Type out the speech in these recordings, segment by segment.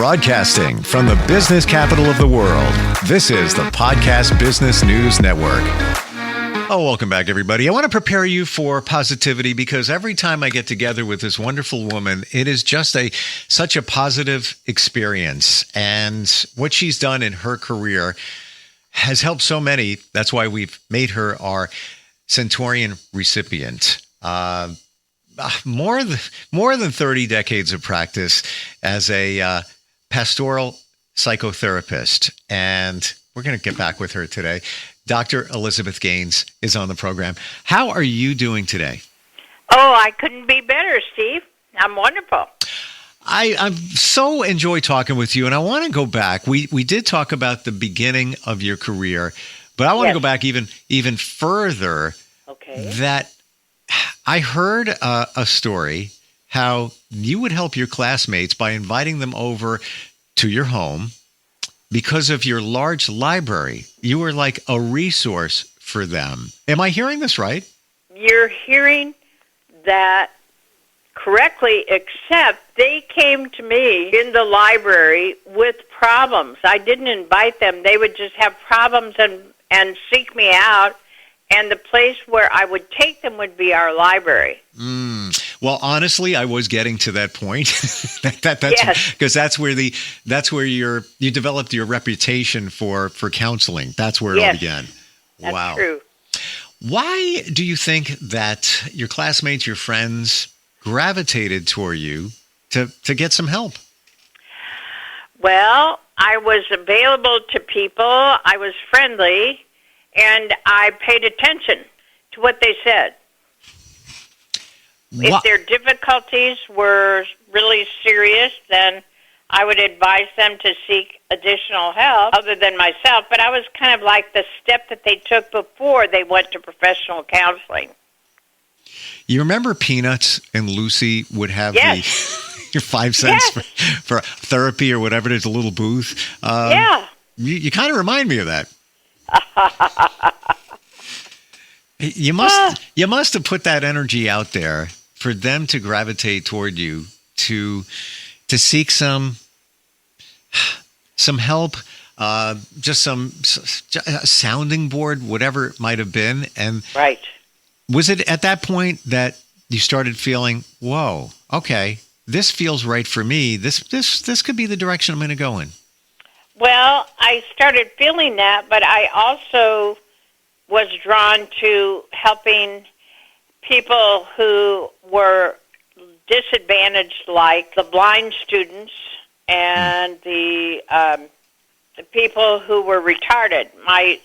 Broadcasting from the business capital of the world, this is the Podcast Business News Network. Oh, welcome back, everybody. I want to prepare you for positivity because every time I get together with this wonderful woman, it is just such a positive experience. And what she's done in her career has helped so many. That's why we've made her our Centurion recipient. More than 30 decades of practice as a pastoral psychotherapist. And we're going to get back with her today. Dr. Elizabeth Gaines is on the program. How are you doing today? Oh, I couldn't be better, Steve. I'm wonderful. I so enjoy talking with you, and I want to go back. We did talk about the beginning of your career, but I want to go back even further. Okay. That I heard a story how you would help your classmates by inviting them over to your home. Because of your large library, you were like a resource for them. Am I hearing this right? You're hearing that correctly, except they came to me in the library with problems. I didn't invite them. They would just have problems and seek me out, and the place where I would take them would be our library. Well, honestly, I was getting to that point. That's because that's where you developed your reputation for counseling. That's where it all began. That's true. Why do you think that your classmates, your friends, gravitated toward you to get some help? Well, I was available to people. I was friendly, and I paid attention to what they said. If their difficulties were really serious, then I would advise them to seek additional help other than myself. But I was kind of like the step that they took before they went to professional counseling. You remember Peanuts and Lucy would have your 5 cents for therapy or whatever it is, a little booth? You kind of remind me of that. You must have put that energy out there for them to gravitate toward you to seek some help, just a sounding board, whatever it might have been. And was it at that point that you started feeling, whoa, okay, this feels right for me. This could be the direction I'm going to go in? Well, I started feeling that, but I also was drawn to helping people who were disadvantaged, like the blind students and the people who were retarded. My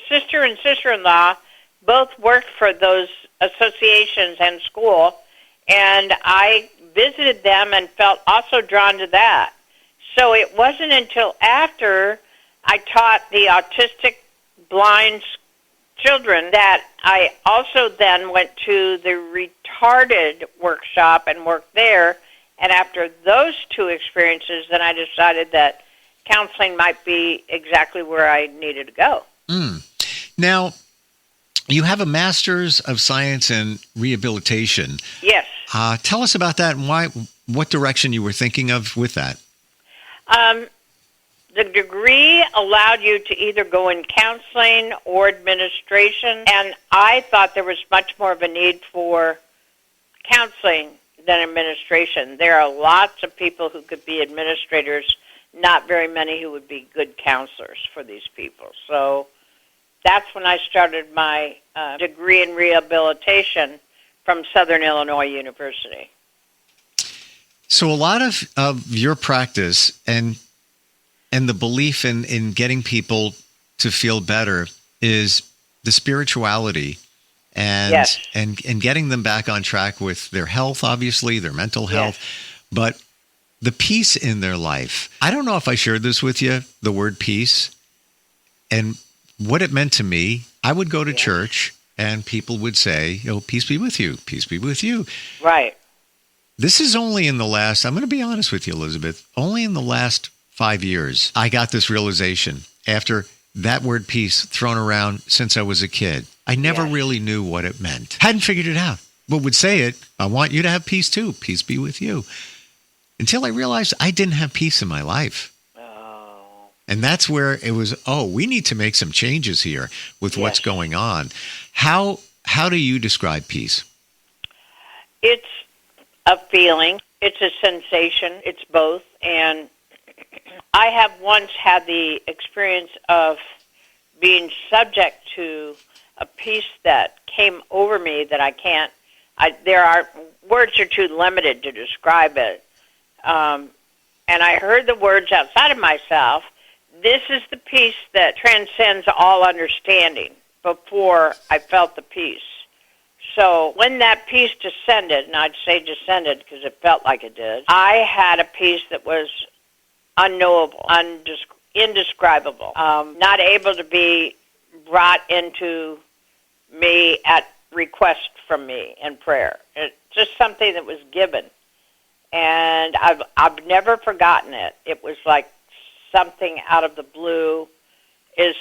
sister and sister-in-law both worked for those associations and school, and I visited them and felt also drawn to that. So it wasn't until after I taught the autistic blind children that I also then went to the retarded workshop and worked there. And after those two experiences, then I decided that counseling might be exactly where I needed to go. Now, you have a Master's of Science in Rehabilitation. Yes. Tell us about that and what direction you were thinking of with that. The degree allowed you to either go in counseling or administration, and I thought there was much more of a need for counseling than administration. There are lots of people who could be administrators, not very many who would be good counselors for these people. So that's when I started my degree in rehabilitation from Southern Illinois University. So a lot of your practice and the belief in getting people to feel better is the spirituality and getting them back on track with their health, obviously, their mental health, but the peace in their life. I don't know if I shared this with you, the word peace, and what it meant to me. I would go to church and people would say, peace be with you, peace be with you. Right. This is only in the last, I'm going to be honest with you, Elizabeth, only in the last 5 years, I got this realization after that word peace thrown around since I was a kid. I never really knew what it meant. Hadn't figured it out. But would say it, I want you to have peace too. Peace be with you. until I realized I didn't have peace in my life. Oh. And that's where it was, we need to make some changes here with what's going on. How do you describe peace? It's a feeling. It's a sensation. It's both. And I have once had the experience of being subject to a peace that came over me that I can't, words are too limited to describe it. And I heard the words outside of myself, this is the peace that transcends all understanding, before I felt the peace. So when that peace descended, and I'd say descended because it felt like it did, I had a peace that was unknowable, indescribable, not able to be brought into me at request from me in prayer. It's just something that was given. And I've never forgotten it. It was like something out of the blue, is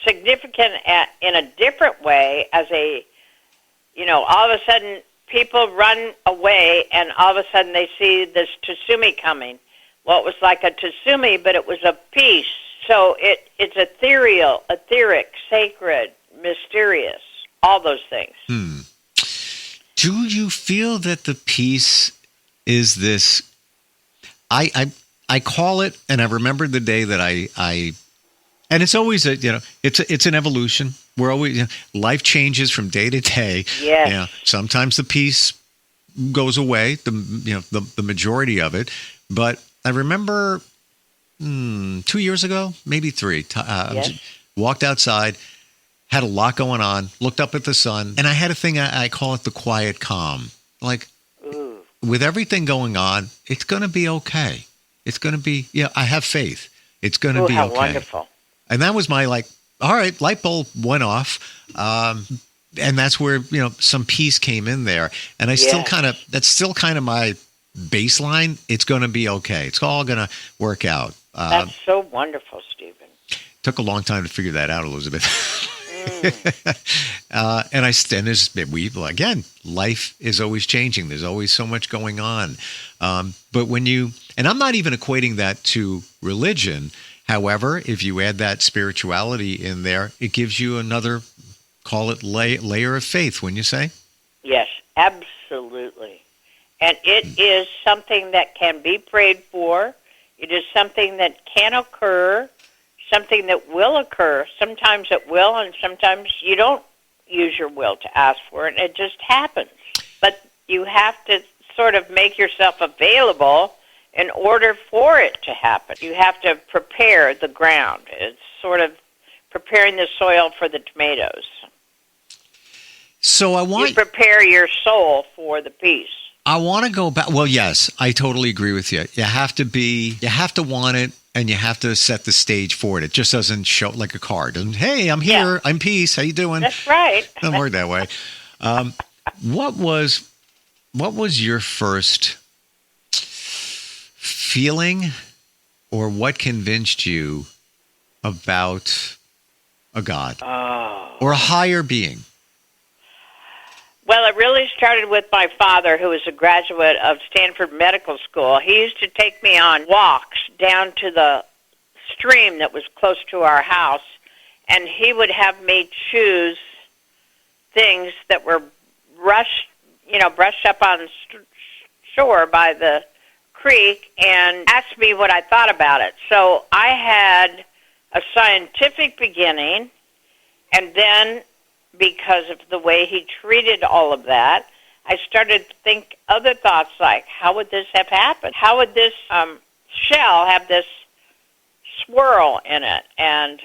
significant in a different way as all of a sudden people run away and all of a sudden they see this tsunami coming. Well, it was like a tsunami, but it was a peace. So it's ethereal, etheric, sacred, mysterious, all those things. Do you feel that the peace is this? I call it, and I remember the day that I and it's always it's an evolution. We're always life changes from day to day. Yes. Sometimes the peace goes away, the majority of it. But I remember 2 years ago, maybe 3, walked outside, had a lot going on, looked up at the sun, and I had a thing, I call it the quiet calm. Like, with everything going on, it's going to be okay. It's going to be, I have faith. It's going to be how okay. Wonderful. And that was my all right, light bulb went off. And that's where, some peace came in there. And that's still kind of my baseline. It's going to be okay. It's all going to work out. That's so wonderful, Stephen. Took a long time to figure that out, Elizabeth. Again, life is always changing. There's always so much going on. But and I'm not even equating that to religion. However, if you add that spirituality in there, it gives you another, call it layer of faith, wouldn't you say? Yes, absolutely. And it is something that can be prayed for. It is something that can occur, something that will occur. Sometimes it will, and sometimes you don't use your will to ask for it. It just happens. But you have to sort of make yourself available in order for it to happen. You have to prepare the ground. It's sort of preparing the soil for the tomatoes. So you prepare your soul for the peace. I want to go back. Well, yes, I totally agree with you. You have to want it, and you have to set the stage for it. It just doesn't show like a card. And hey, I'm here. Yeah. I'm peace. How you doing? That's right. It doesn't work that way. What was your first feeling, or what convinced you about a God or a higher being? Well, it really started with my father, who was a graduate of Stanford Medical School. He used to take me on walks down to the stream that was close to our house, and he would have me choose things that were brushed up on the shore by the creek, and asked me what I thought about it. So I had a scientific beginning, and then because of the way he treated all of that, I started to think other thoughts like, how would this have happened? How would this shell have this swirl in it? And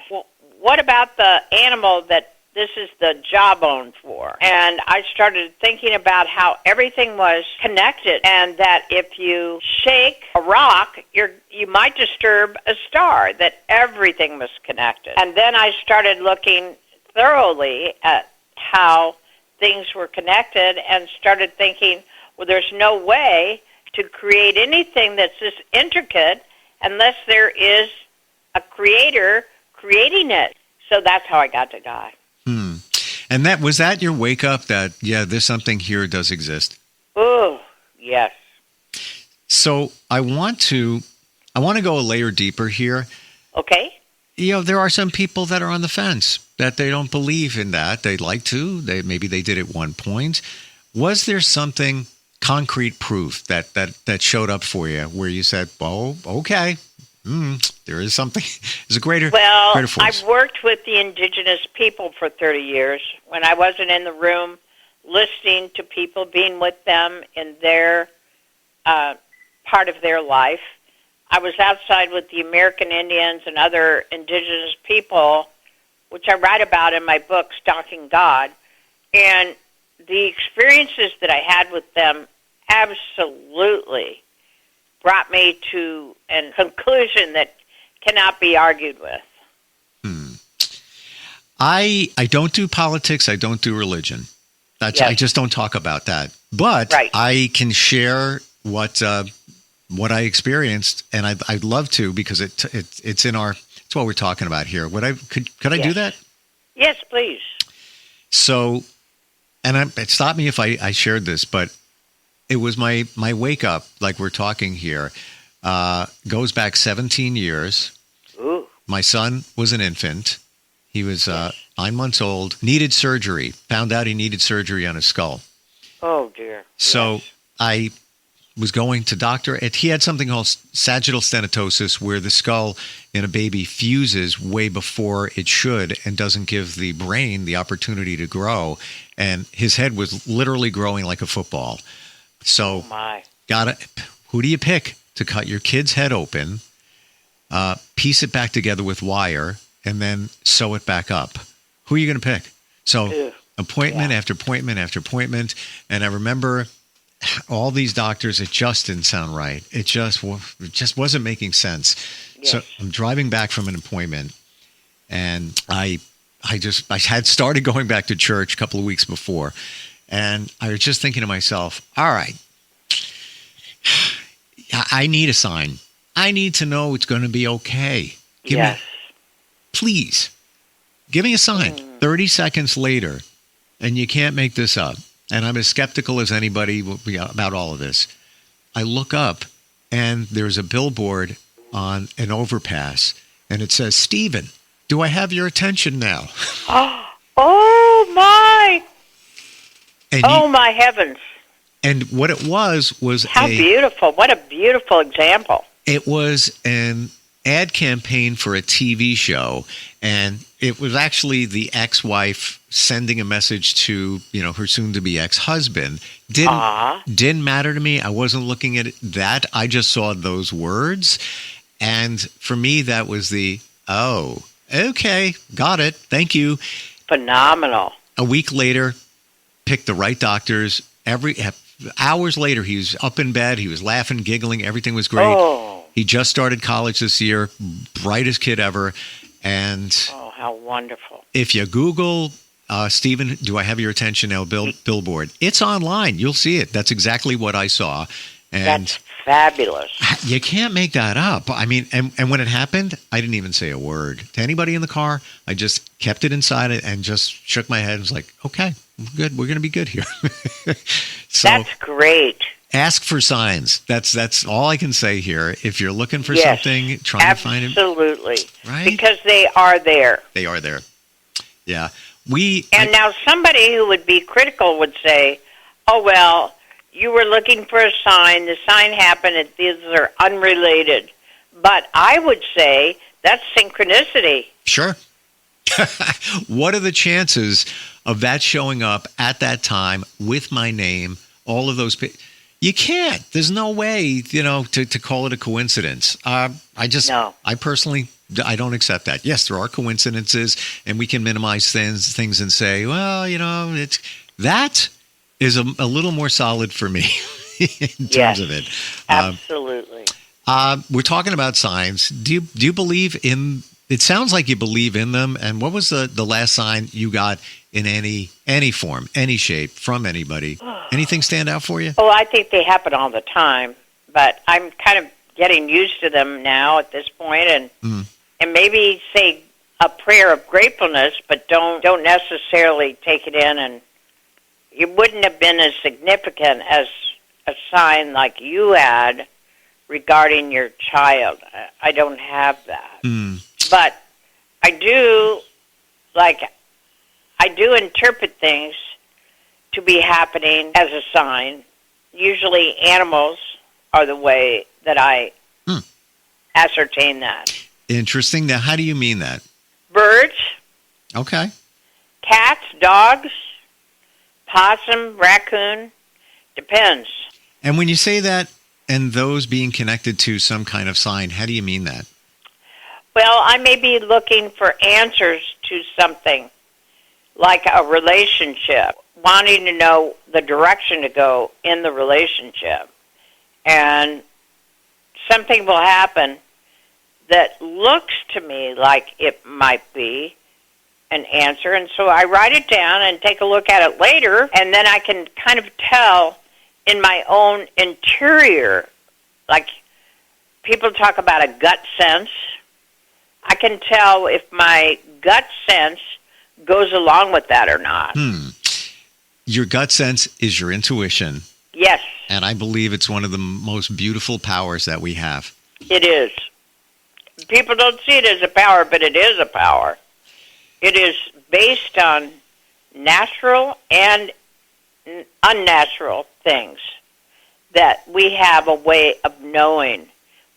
what about the animal that this is the jawbone for? And I started thinking about how everything was connected, and that if you shake a rock, you might disturb a star, that everything was connected. And then I started looking thoroughly at how things were connected and started thinking, well, there's no way to create anything that's this intricate unless there is a creator creating it. So that's how I got to God. And was that your wake up that, there's something here does exist? Oh, yes. So I want to go a layer deeper here. Okay. There are some people that are on the fence, that they don't believe in that. They'd like to. Maybe they did at one point. Was there something, concrete proof that showed up for you where you said, "Oh, okay, there is something." There's a greater force. I've worked with the indigenous people for 30 years. When I wasn't in the room, listening to people, being with them in their part of their life. I was outside with the American Indians and other indigenous people, which I write about in my book, Stalking God. And the experiences that I had with them absolutely brought me to a conclusion that cannot be argued with. I don't do politics. I don't do religion. I just don't talk about that. But I can share what I experienced, and I'd love to, because it's what we're talking about here. Could I do that? Yes, please. So, and it stopped me if I shared this, but it was my wake up, like we're talking here, goes back 17 years. Ooh. My son was an infant. He was 9 months old, needed surgery, found out he needed surgery on his skull. Oh, dear. So I was going to doctor. He had something called sagittal stenosis, where the skull in a baby fuses way before it should and doesn't give the brain the opportunity to grow. And his head was literally growing like a football. So, who do you pick to cut your kid's head open, piece it back together with wire, and then sew it back up? Who are you going to pick? So, appointment after appointment after appointment. And I remember all these doctors, it just didn't sound right. It just wasn't making sense. Yes. So I'm driving back from an appointment, and I had started going back to church a couple of weeks before, and I was just thinking to myself, all right, I need a sign. I need to know it's going to be okay. Please, give me a sign. 30 seconds later, and you can't make this up, and I'm as skeptical as anybody about all of this. I look up, and there's a billboard on an overpass, and it says, "Stephen, do I have your attention now?" Oh, my. My heavens. And what it was how beautiful. What a beautiful example. It was an ad campaign for a TV show, and it was actually the ex-wife sending a message to, her soon-to-be ex-husband. Didn't matter to me. I wasn't looking at that. I just saw those words. And for me, that was okay, got it. Thank you. Phenomenal. A week later, picked the right doctors. Hours later, he was up in bed. He was laughing, giggling. Everything was great. Oh. He just started college this year. Brightest kid ever. And how wonderful. If you Google, Stephen, do I have your attention now, billboard, it's online. You'll see it. That's exactly what I saw. And that's fabulous. You can't make that up. I mean, and when it happened, I didn't even say a word to anybody in the car. I just kept it inside and just shook my head and was like, okay, good. We're going to be good here. So that's great. Ask for signs. That's all I can say here. If you're looking for something, trying to find it. Absolutely. Right? Because they are there. They are there. Yeah. Now somebody who would be critical would say, oh, well, you were looking for a sign. The sign happened, and these are unrelated. But I would say that's synchronicity. Sure. What are the chances of that showing up at that time with my name, all of those people? You can't. There's no way, to call it a coincidence. I personally, I don't accept that. Yes, there are coincidences, and we can minimize things and say, well, that is a little more solid for me in terms of it. Absolutely. We're talking about signs. Do you believe in? It sounds like you believe in them. And what was the last sign you got in any form, any shape, from anybody? Anything stand out for you? Oh, I think they happen all the time, but I'm kind of getting used to them now at this point, and maybe say a prayer of gratefulness, but don't necessarily take it in, and it wouldn't have been as significant as a sign like you had regarding your child. I don't have that. Mm. But I do interpret things to be happening as a sign. Usually animals are the way that I ascertain that. Interesting. Now, how do you mean that? Birds, Okay. cats, dogs, possum, raccoon, depends. And when you say that, and those being connected to some kind of sign, how do you mean that? Well, I may be looking for answers to something, like a relationship, wanting to know the direction to go in the relationship. And something will happen that looks to me like it might be an answer. And so I write it down and take a look at it later, and then I can kind of tell in my own interior, like people talk about a gut sense. I can tell if my gut sense goes along with that or not. Your gut sense is your intuition. Yes. And I believe it's one of the most beautiful powers that we have. It is. People don't see it as a power, but it is a power. It is based on natural and unnatural things that we have a way of knowing.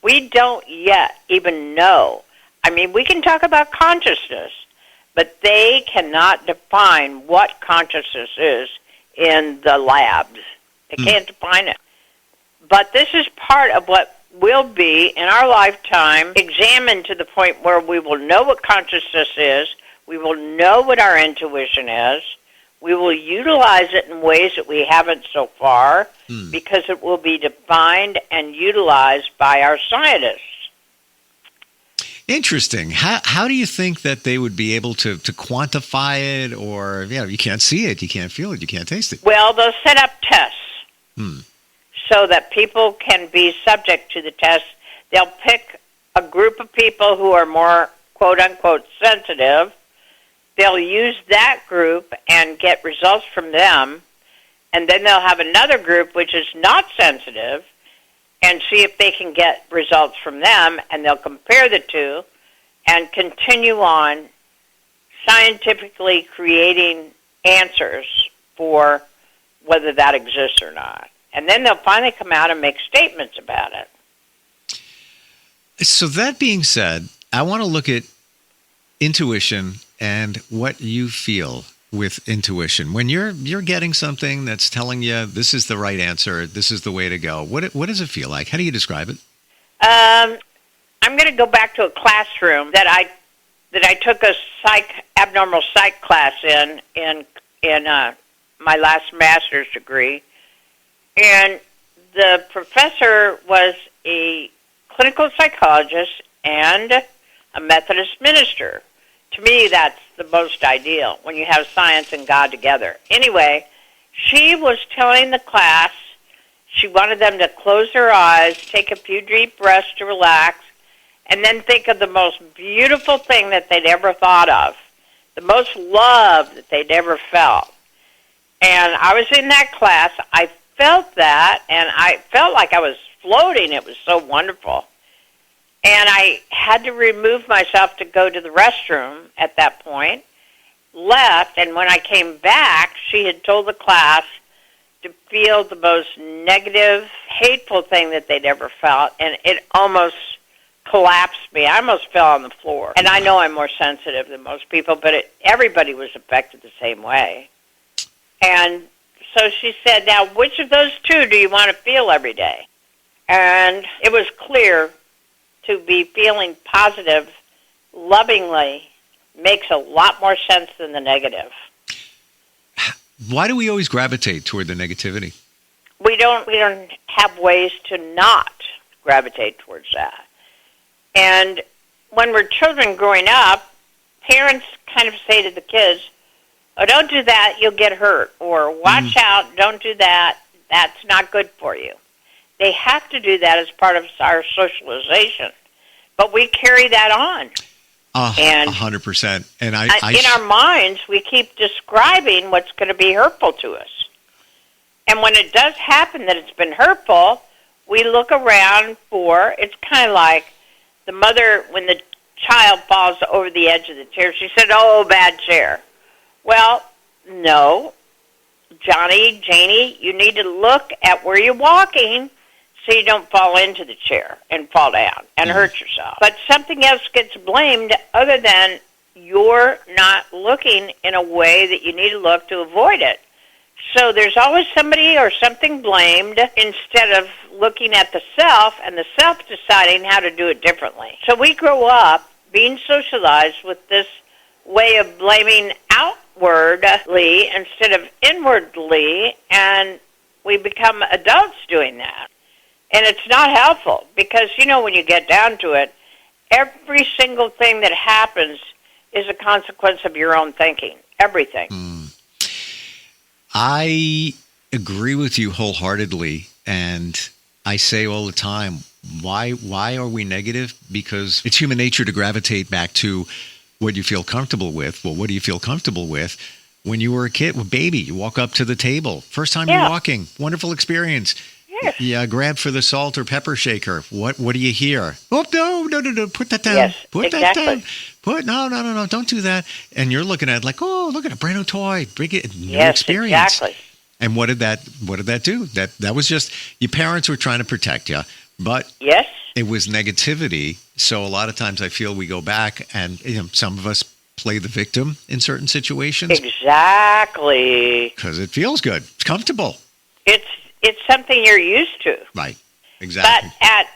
We don't yet even know. I mean, we can talk about consciousness, but they cannot define what consciousness is in the labs. They can't define it. But this is part of what will be, in our lifetime, examined to the point where we will know what consciousness is, we will know what our intuition is, we will utilize it in ways that we haven't so far, because it will be defined and utilized by our scientists. Interesting. How do you think that they would be able to quantify it? Or, you can't see it, you can't feel it, you can't taste it. Well, they'll set up tests so that people can be subject to the test. They'll pick a group of people who are more, quote-unquote, sensitive. They'll use that group and get results from them. And then they'll have another group which is not sensitive and see if they can get results from them, and they'll compare the two and continue on scientifically creating answers for whether that exists or not. And then they'll finally come out and make statements about it. So that being said, I want to look at intuition and what you feel with intuition. When you're getting something that's telling you this is the right answer, this is the way to go, what does it feel like? How do you describe it? I'm going to go back to a classroom that I took a abnormal psych class in my last master's degree. And the professor was a clinical psychologist and a Methodist minister. To me, that's the most ideal, when you have science and God together. Anyway, she was telling the class she wanted them to close their eyes, take a few deep breaths to relax, and then think of the most beautiful thing that they'd ever thought of, the most love that they'd ever felt. And I was in that class. I felt that, and I felt like I was floating. It was so wonderful. And I had to remove myself to go to the restroom at that point, left, and when I came back, she had told the class to feel the most negative, hateful thing that they'd ever felt, and it almost collapsed me. I almost fell on the floor. And I know I'm more sensitive than most people, but everybody was affected the same way. And so she said, now, which of those two do you want to feel every day? And it was clear to be feeling positive, lovingly, makes a lot more sense than the negative. Why do we always gravitate toward the negativity? We don't have ways to not gravitate towards that. And when we're children growing up, parents kind of say to the kids, oh, don't do that, you'll get hurt. Or watch out, don't do that, that's not good for you. They have to do that as part of our socialization. But we carry that on. 100%. And in our minds, we keep describing what's going to be hurtful to us. And when it does happen that it's been hurtful, we look around for, it's kind of like the mother, when the child falls over the edge of the chair, she said, "Oh, bad chair." Well, no, Johnny, Janie, you need to look at where you're walking so you don't fall into the chair and fall down and hurt yourself. But something else gets blamed other than you're not looking in a way that you need to look to avoid it. So there's always somebody or something blamed instead of looking at the self and the self deciding how to do it differently. So we grow up being socialized with this way of blaming outwardly instead of inwardly, and we become adults doing that. And it's not helpful because, when you get down to it, every single thing that happens is a consequence of your own thinking. Everything. I agree with you wholeheartedly, and I say all the time, why are we negative? Because it's human nature to gravitate back to what you feel comfortable with. Well, what do you feel comfortable with? When you were a kid, a baby, you walk up to the table. First time you're walking, wonderful experience. Yes. Yeah, grab for the salt or pepper shaker. What do you hear? Oh, no, put that down. Yes, put exactly. that down. No, don't do that. And you're looking at it like, oh, look at a brand new toy. Bring it, new experience. Exactly. And what did that do? That was just, your parents were trying to protect you, but yes, it was negativity. So a lot of times I feel we go back and some of us play the victim in certain situations. Exactly. Because it feels good. It's comfortable. It's something you're used to. Right. Exactly. But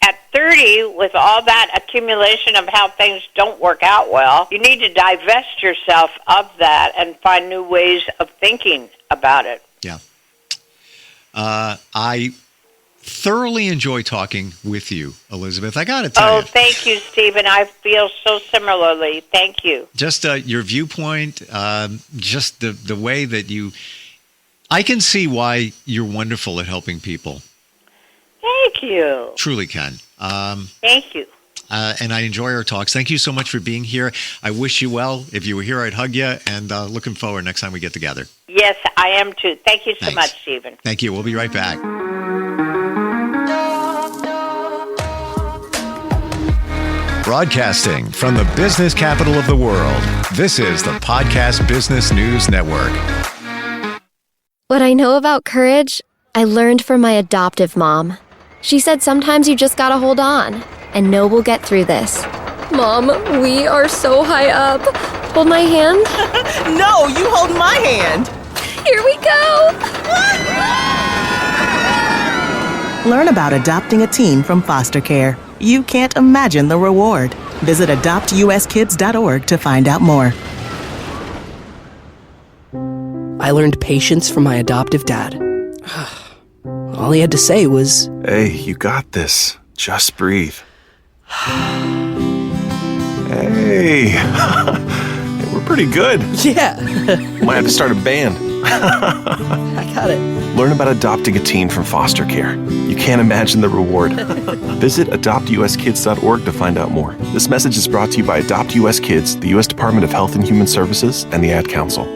at 30, with all that accumulation of how things don't work out well, you need to divest yourself of that and find new ways of thinking about it. Yeah. I thoroughly enjoy talking with you, Elizabeth. I got to tell you. Oh, thank you, Stephen. I feel so similarly. Thank you. Just your viewpoint, just the way that I can see why you're wonderful at helping people. Thank you. Truly can. Thank you. And I enjoy our talks. Thank you so much for being here. I wish you well. If you were here, I'd hug you, and looking forward next time we get together. Yes, I am too. Thank you so Thanks. much, Stephen. Thank you. We'll be right back. Broadcasting from the business capital of the world, this is the Podcast Business News Network. What I know about courage, I learned from my adoptive mom. She said sometimes you just gotta hold on and know we'll get through this. Mom, we are so high up. Hold my hand. No, you hold my hand. Here we go. Learn about adopting a teen from foster care. You can't imagine the reward. Visit adoptuskids.org to find out more. I learned patience from my adoptive dad. All he had to say was, "Hey, you got this. Just breathe." Hey, we're pretty good. yeah, Might have to start a band. I got it. Learn about adopting a teen from foster care. You can't imagine the reward. Visit adoptuskids.org to find out more. This message is brought to you by Adopt US Kids, the U.S. Department of Health and Human Services, and the Ad Council.